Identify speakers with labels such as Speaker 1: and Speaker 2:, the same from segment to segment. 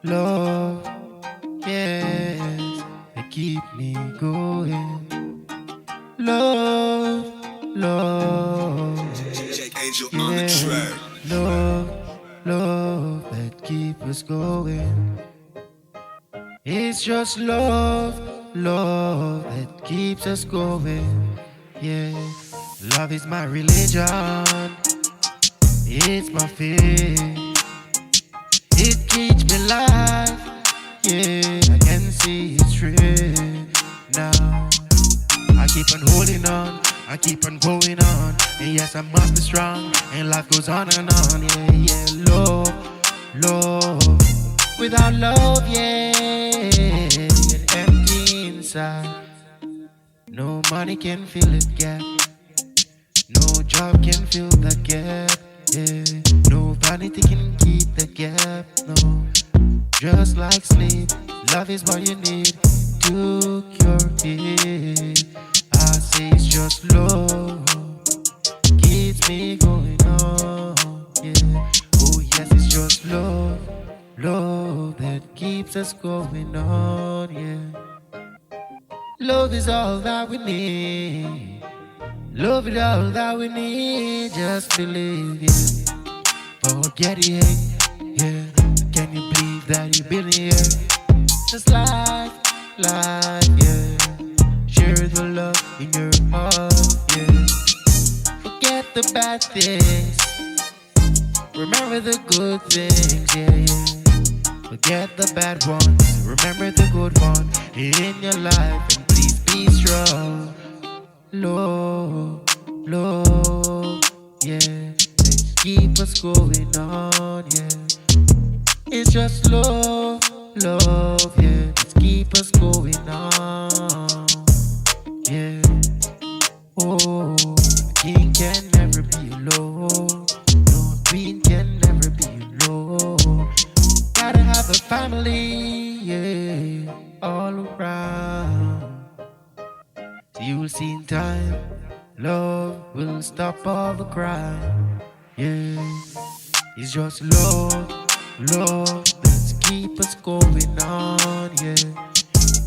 Speaker 1: Love, yes, they keep me going. Love, love,
Speaker 2: Jake Angel on the
Speaker 1: yeah.
Speaker 2: track.
Speaker 1: Love, love that keep us going. It's just love, love that keeps us going. Yeah, love is my religion. It's my faith. It keeps me alive. Yeah, I can see it's real now. I keep on holding on, I keep on going on. And yes, I must be strong, and life goes on and on. Yeah, yeah, love, love. Without love, yeah, it's empty inside. No money can fill the gap, no job can fill the gap. Yeah, no vanity can keep the gap. No, just like sleep, love is what you need to cure it. I say it's just love keeps me going on. Yeah. Oh yes, it's just love, love that keeps us going on. Yeah. Love is all that we need. Love is all that we need. Just believe it. Forget it. Yeah. Can you believe that you've been here? Just like, yeah. Share the love in your heart, yeah. Forget the bad things. Remember the good things, yeah, yeah. Forget the bad ones. Remember the good one in your life, and please be strong. Love, love, yeah. Let's keep us going on, yeah. It's just love, love, yeah. Let's keep us going on, yeah. Oh, a king can never be alone. No, a queen can never be alone. Gotta have a family, yeah, all around. So you will see in time, love will stop all the crime. Yeah, it's just love, love that's keep us going on. Yeah,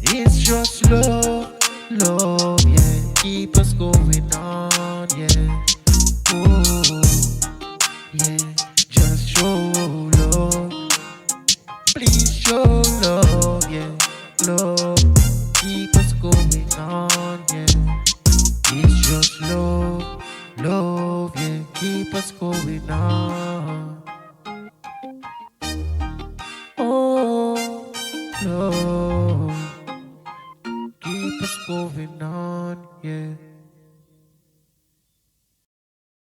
Speaker 1: it's just love, love, yeah, keep us going on. Yeah, oh, yeah, just show love, please show love, yeah, love, keep us going on. Yeah. It's just love, love, yeah, keep us going on. Oh, love, keep us going on, yeah.